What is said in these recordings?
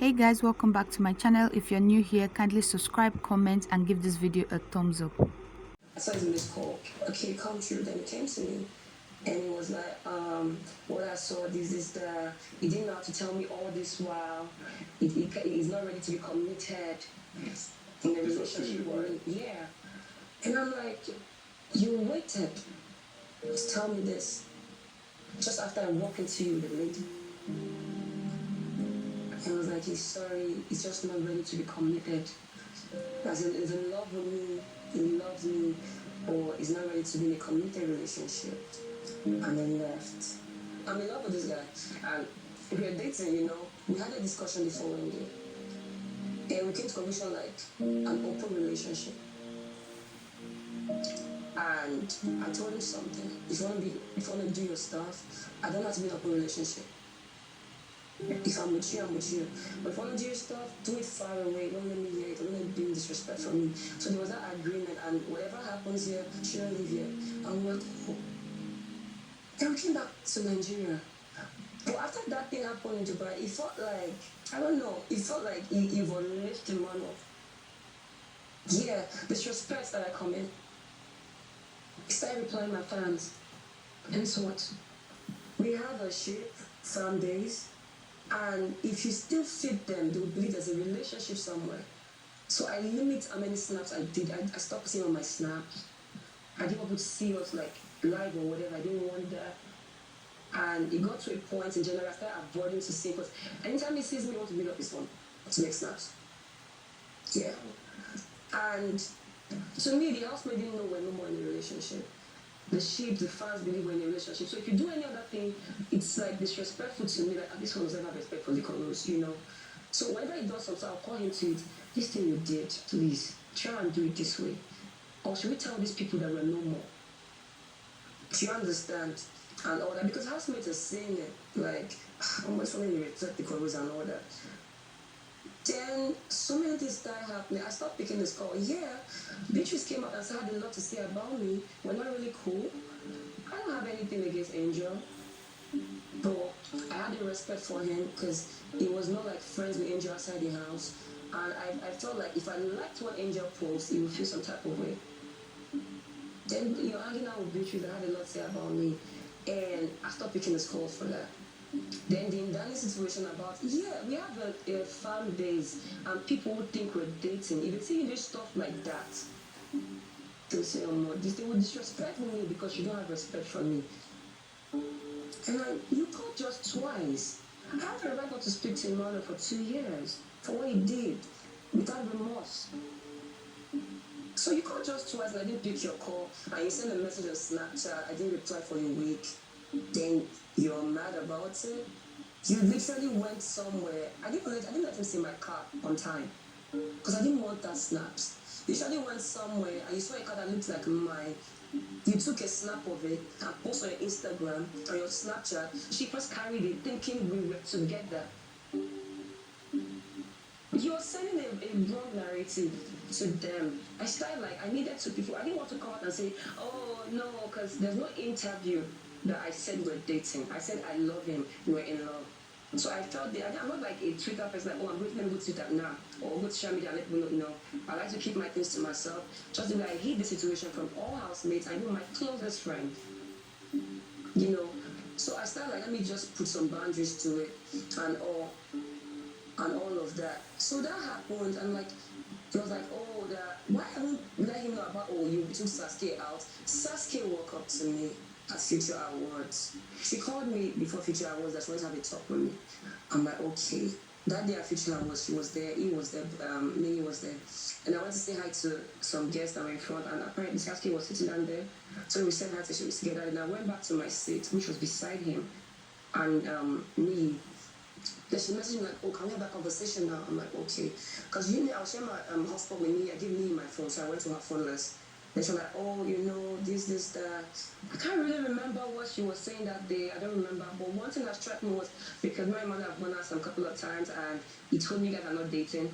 Hey guys, welcome back to my channel. If you're new here, kindly subscribe, comment and give this video a thumbs up. I saw his missed call. Okay, come through. Then he came to me and he was like, what I saw, this, that. He didn't know how to tell me all this while. He's not ready to be committed in a relationship. Yeah. And I'm like, you waited to tell me this just after I walked into you the lady. And I was like, he's sorry, he's just not ready to be committed. As in, he's in love with me, he loves me, or he's not ready to be in a committed relationship. And then left. I'm in love with this guy, and we were dating, we had a discussion the following day. And we came to conclusion like an open relationship. And I told him something. If you want to do your stuff, I don't have to be in an open relationship. If I'm with you, I'm with you. But if you want to do your stuff, do it far away. Don't let me hear it. Don't let me be disrespect from me. So there was that agreement, and whatever happens here, she don't live here. And we were cool. Then we came back to Nigeria. But after that thing happened in Dubai, it felt like, I don't know, it felt like he unleashed Emmanuel. Yeah, the disrespect that I come in. He started replying my fans. And so what? We have a ship some days, and if you still feed them, they will believe there's a relationship somewhere. So I limit how many snaps I did. I stopped seeing on my snaps. I didn't want to see us like live or whatever. I didn't want that. And it got to a point in general I started avoiding to see, because anytime he sees me, he wants to build up his phone to make snaps. Yeah. And to me, the housemate didn't know we're no more in a relationship. The sheep, the fans believe we're in a relationship. So if you do any other thing, it's like disrespectful to me. Like, this one was never respect for Liquorose, So whenever he does something, I'll call him to it. This thing you did, please, try and do it this way. Or should we tell these people that we're no more? Do you understand? And all that. Because housemates are saying it, like, I'm not telling you respect Liquorose and all that. Then so many things started happening. I stopped picking this call. Yeah, Beatrice came out and said had a lot to say about me. We're not really cool. I don't have anything against Angel, but I had a respect for him because he was not like friends with Angel outside the house. And I felt like if I liked what Angel posts, he would feel some type of way. Then, hanging out with Beatrice, I had a lot to say about me. And I stopped picking his calls for that. Then the Indani situation about, we have a fan base and people would think we're dating. If they see you do stuff like that, they'll say, oh no, they will disrespect me because you don't have respect for me. And you called just twice. I have a right to speak to Emmanuel for 2 years for what he did without remorse. So you called just twice and I didn't pick your call, and you sent a message on Snapchat, I didn't reply for a week. Then you're mad about it. You literally went somewhere. I didn't let him see my car on time because I didn't want that snaps. You literally went somewhere and you saw a car that looked like mine. You took a snap of it and posted on your Instagram or your Snapchat. She first carried it thinking we were together. You're sending a wrong narrative to them. I needed to people. I didn't want to come out and say, oh no, because there's no interview that I said we're dating. I said I love him, we're in love. So I felt I'm not like a Twitter person, like, I'm going to go to Twitter now, or go to social media and let people know. I like to keep my things to myself. Just the way I hid the situation from all housemates, I know my closest friend. So I started like, let me just put some boundaries to it and all of that. So that happened, and like, it was like, why haven't you let him know about, you took Sasuke out? Sasuke walked up to me at Future Awards. She called me before Future Awards that she wanted to have a talk with me. I'm like, okay. That day at Future Awards, she was there, he was there, Minnie was there. And I went to say hi to some guests that were in front, and apparently Sasuke was sitting down there. So we said hi together, and I went back to my seat, which was beside him. And me, then she messaged me like, can we have that conversation now? I'm like, okay. Because I was sharing my hotspot with me, I gave me my phone, so I went to her phone list. Then she was like, this, that. I can't really remember what she was saying that day. I don't remember. But one thing that struck me was, because my mother have gone out some couple of times and he told me you guys are not dating.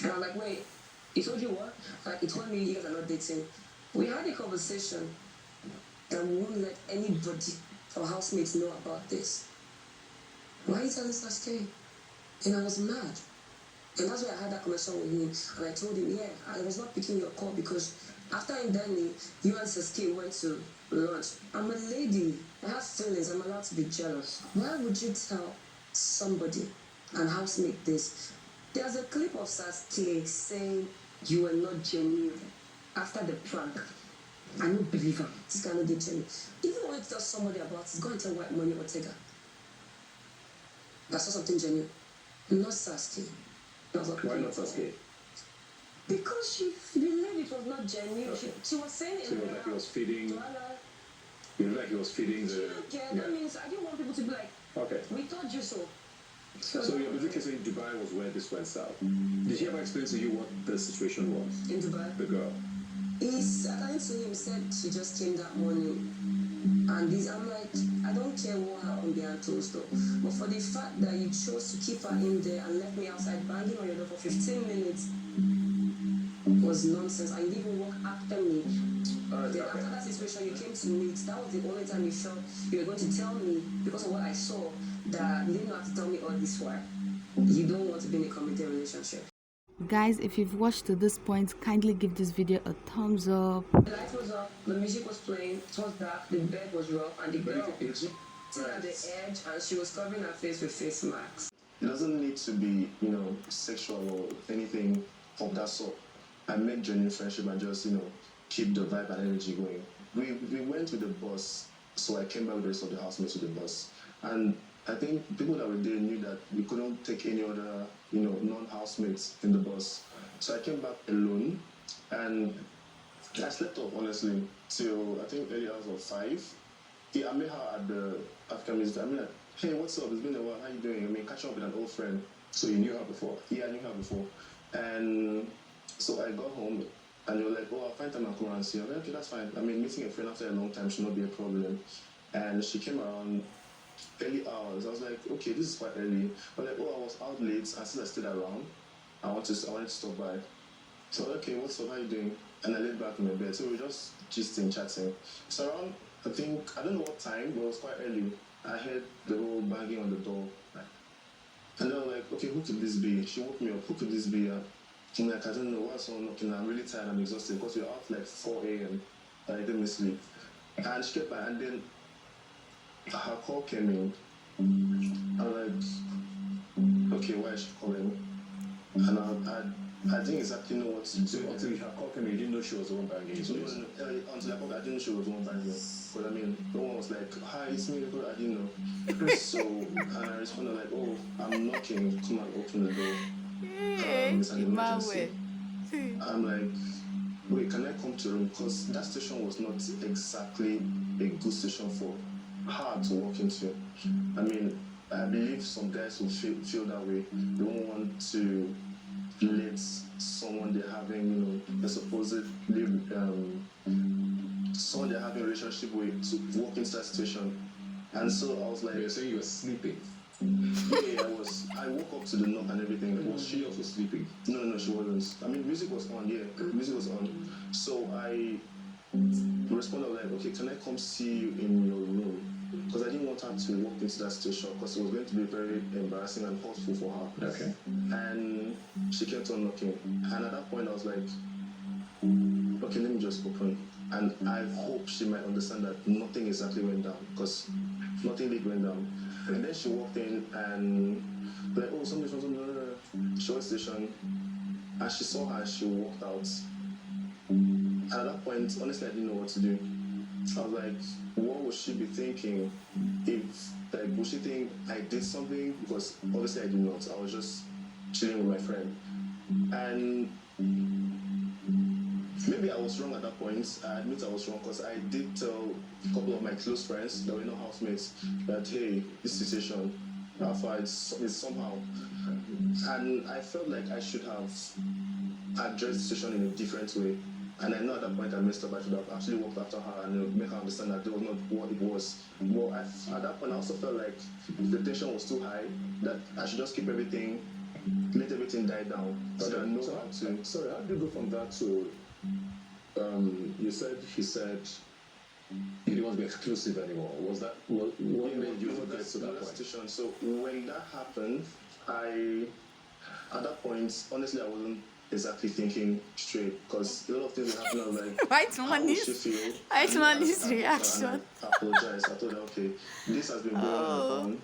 And I was like, wait, he told you what? Like, he told me you guys are not dating. We had a conversation that we won't let anybody or housemates know about this. Why are you telling Sasuke? And I was mad. And that's why I had that conversation with him. And I told him, yeah, I was not picking your call because after indicting you and Sasuke went to lunch. I'm a lady. I have feelings. I'm allowed to be jealous. Why would you tell somebody and housemate this? There's a clip of Sasuke saying you were not genuine after the prank. I don't believe him. This guy not genuine. Even when you tell somebody about it, go and tell White Money Ortega. I saw something genuine. Not Sasuke. Why not Sasuke? Because she believed it was not genuine. Okay. She was saying it. So it was like he was feeding. You know, like he was feeding the. Yeah, that means I didn't want people to be like, okay. We told you so. So you're basically saying Dubai was where this went south. Did he ever explain to you what the situation was? In Dubai? The girl. According to him, said she just came that morning. And I'm like, I don't care what happened behind closed door. But for the fact that you chose to keep her in there and left me outside banging on your door for 15 minutes was nonsense. And you didn't even walk after me. Then after that situation, you came to meet. That was the only time you felt you were going to tell me, because of what I saw, that you didn't have to tell me all this while. You don't want to be in a committed relationship. Guys, if you've watched to this point, kindly give this video a thumbs up. The light was up, the music was playing, it was dark, the bed was rough, and the girl was at the edge, and she was covering her face with face masks. It doesn't need to be, sexual or anything of that sort. I make genuine friendship and just, keep the vibe and energy going. We went with the bus, so I came back with the rest of the housemates with the bus. And I think people that were there knew that we couldn't take any other, non-housemates in the bus. So I came back alone, and I slept off, honestly, till I think early hours of 5. Yeah, I met her at the African Music. I mean, like, hey, what's up? It's been a while. How you doing? I mean, catching up with an old friend. So you knew her before? Yeah, I knew her before. And so I got home, and they were like, oh, I'll find time and come and see her. I'm like, okay, that's fine. I mean, meeting a friend after a long time should not be a problem. And she came around early hours. I was like, okay, this is quite early. But like, oh, I was out late, and since I stayed around, I wanted to stop by. So okay, what's up? How you doing? And I laid back in my bed. So we were just gisting, chatting. So around, I don't know what time, but it was quite early. I heard the whole banging on the door. And then I was like, okay, who could this be? She woke me up. Who could this be? I'm like, I don't know. Why someone knocking? I'm really tired. I'm exhausted because we were out like 4 a.m. I didn't sleep. And she kept by, and then her call came in. I was like, okay, why is she calling? And I didn't exactly know what to do. So until her call came in, you didn't know she was the one banging. So until I called, I didn't know she was the one banging. But I mean, no one was like, hi, it's me. I didn't know. So, and I responded like, oh, I'm knocking. Come and open the door. It's an emergency. I'm like, wait, can I come to the room? Because that station was not exactly a good station for her to walk into. I mean, I believe some guys will feel that way. They don't want to let someone they're having, a supposedly someone they're having a relationship with to walk into that situation. And so I was like, you're saying you were sleeping? Yeah, I woke up to the knock and everything. Was she also sleeping? No, she wasn't. I mean, music was on, yeah. Music was on. So I responded like, okay, can I come see you in your room? Because I didn't want her to walk into that situation because it was going to be very embarrassing and hurtful for her. Okay. And she kept on knocking. And at that point, I was like, okay, let me just open. And I hope she might understand that nothing exactly went down because nothing did went down. And then she walked in and like, oh, something's wrong. She went to the station and she saw her and she walked out. And at that point, honestly, I didn't know what to do. I was like, what would she be thinking if, like, would she think I did something? Because obviously I did not. I was just chilling with my friend. And maybe I was wrong at that point. I admit I was wrong because I did tell a couple of my close friends that were not housemates that, hey, this situation, Alpha is somehow. And I felt like I should have addressed the situation in a different way. And I know at that point I messed up. I should have actually walked after her and make her understand that that was not what it was. But at that point I also felt like the tension was too high, that I should just keep everything, let everything die down. So that I know how to. Sorry, how did you go from that to, he said, you didn't want to be exclusive anymore. Was that, what made you get to that point? So when that happened, At that point, honestly, I wasn't exactly thinking straight because a lot of things were happening. I was like, White how man would she is feel? white man is And reaction. I apologized. I told her, okay, this has been going on,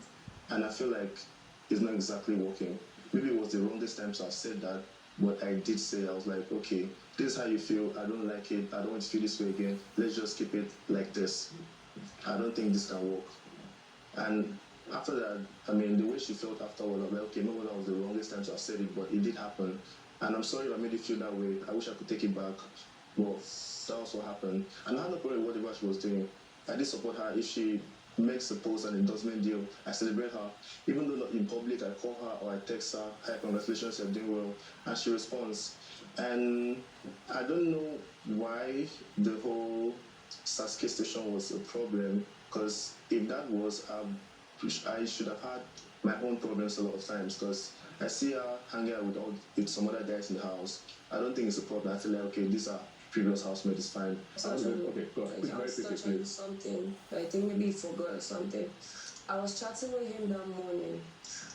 and I feel like it's not exactly working. Maybe it was the wrongest time to have said that, but I did say, I was like, okay, this is how you feel. I don't like it. I don't want to feel this way again. Let's just keep it like this. I don't think this can work. And after that, I mean, the way she felt afterward, I'm like, okay, maybe that was the wrongest time to have said it, but it did happen. And I'm sorry I made you feel that way. I wish I could take it back. But that was what happened. And I had no problem with whatever she was doing. I did support her. If she makes a post and endorsement deal, I celebrate her. Even though not in public, I call her or I text her, hi, congratulations, you're doing well. And she responds. And I don't know why the whole Sasuke station was a problem, because if that was, I should have had my own problems a lot of times, because I see her hanging out with some other guys in the house. I don't think it's a problem. I feel like, okay, these are previous housemates, it's fine. Okay, go on. I was touching something. I think maybe he forgot or something. I was chatting with him that morning,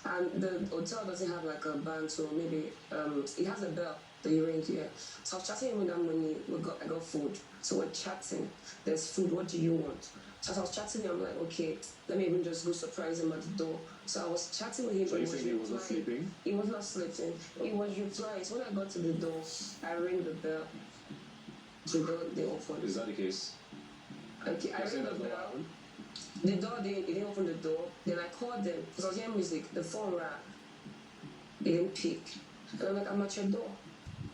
and the hotel doesn't have like a band, so maybe it has a bell that you ring here. So I was chatting with him that morning. I got food, so we're chatting. There's food. What do you want? So as I was chatting with him, I'm like, okay, let me even just go surprise him at the door. So I was chatting with him. So you saying he wasn't sleeping? He was not sleeping. He was replying. So when I got to the door, I rang the bell. The door, they opened. Is that the case? Okay, I rang the bell. The door, they didn't open the door. Then I called them because I was hearing music. The phone rang. They didn't pick. And I'm like, I'm at your door.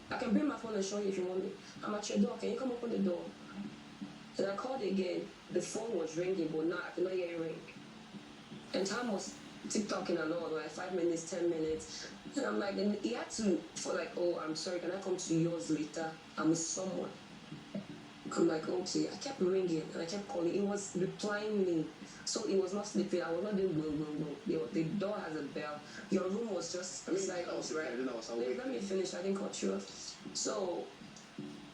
I can bring my phone and show you if you want me. I'm at your door. Can you come open the door? And I called again. The phone was ringing, but now I could not hear it ring. And time was TikToking and all, like 5 minutes, 10 minutes. And I'm like, and he had to, for like, oh, I'm sorry, can I come to yours later? I'm with someone. I'm like, okay. I kept ringing and I kept calling. He was replying me. So he was not sleeping. I was not doing go. The door has a bell. Your room was just beside us, right? Let me finish. I didn't cut you off. So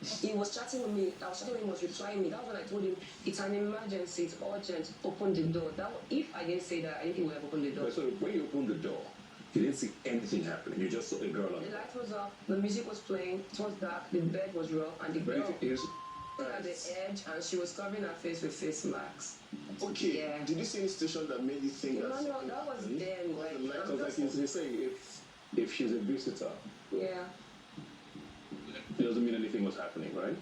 he was chatting with me. I was chatting with him. He was replying me. That was when I told him it's an emergency. It's urgent. Open the door. If I didn't say that, I didn't think we would have opened the door. So when you opened the door, you didn't see anything happening. You just saw a girl on the light was off. The music was playing. It was dark. The bed was rough, and the girl at the edge, and she was covering her face with face masks. Okay. Yeah. Did you see any situation that made you think that? No, that was then. Like you're saying, if she's a visitor, yeah. it doesn't mean anything was happening, right?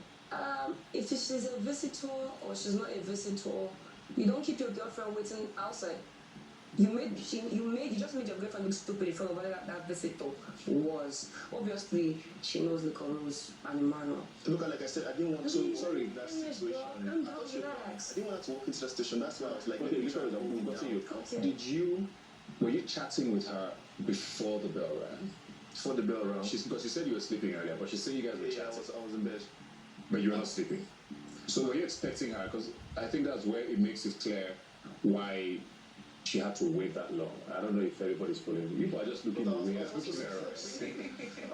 If she's a visitor or she's not a visitor, you don't keep your girlfriend waiting outside. You just made your girlfriend look stupid in front of whatever that visitor was. Obviously, she knows Liquorose and Emmanuel. Look, like I said, I didn't want to. Sorry, that situation. I didn't want to walk into the station. That's why I was like, okay, were you chatting with her before the bell rang? Before the bell rang. Because she said you were sleeping earlier, but she said you guys were chatting. I was in bed. But you were not sleeping. So were you expecting her? Because I think that's where it makes it clear why she had to wait that long. I don't know if everybody's following you. People are just looking away. I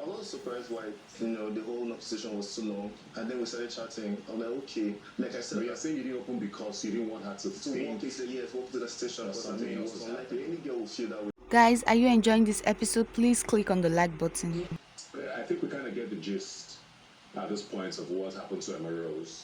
was surprised why the whole conversation was so long, and then we started chatting. I'm like, okay, like I said, but you're saying you didn't open because you didn't want her to think walk to the station or something. It was unlikely any girl would feel that way. Guys, are you enjoying this episode? Please click on the like button. I think we kind of get the gist at this point of what happened to Emmarose.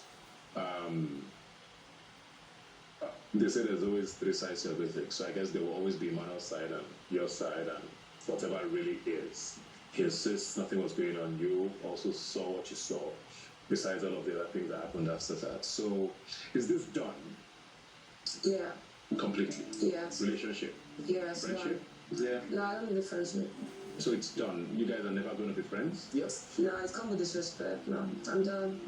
They say there's always three sides to everything, so I guess there will always be Emmanuel's side and your side and whatever it really is. He insists nothing was going on. You also saw what you saw, besides all of the other things that happened after that. So, is this done? Yeah. Completely? Yes. Relationship? Yes. Friendship? Yeah. No, I don't need friendship. So it's done. You guys are never going to be friends? Yes. No, it's come with disrespect. No, I'm done.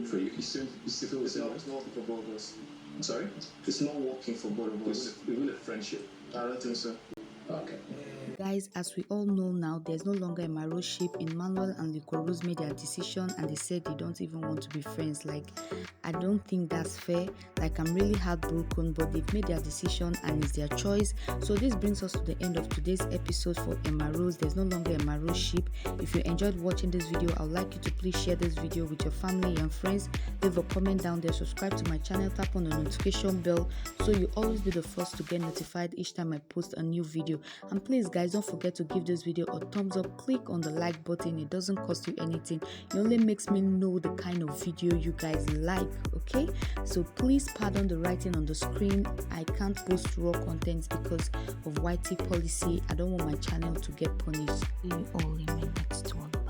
For you, you still feel the same? It's not working for both of us. Sorry? It's not working for both of us. Even a friendship? I don't think so. Okay. Guys, as we all know now, there's no longer a Emmarose ship. Emmanuel and Liquorose made their decision and they said they don't even want to be friends. Like, I don't think that's fair. Like, I'm really heartbroken, but they've made their decision and it's their choice. So this brings us to the end of today's episode for Emmarose. There's no longer a Emmarose ship. If you enjoyed watching this video, I would like you to please share this video with your family and friends. Leave a comment down there, subscribe to my channel, tap on the notification bell so you always be the first to get notified each time I post a new video. And please guys, Please don't forget to give this video a thumbs up. Click on the like button. It doesn't cost you anything. It only makes me know the kind of video you guys like. Okay, so please pardon the writing on the screen. I can't post raw content because of YT policy. I don't want my channel to get punished. See you all in my next one.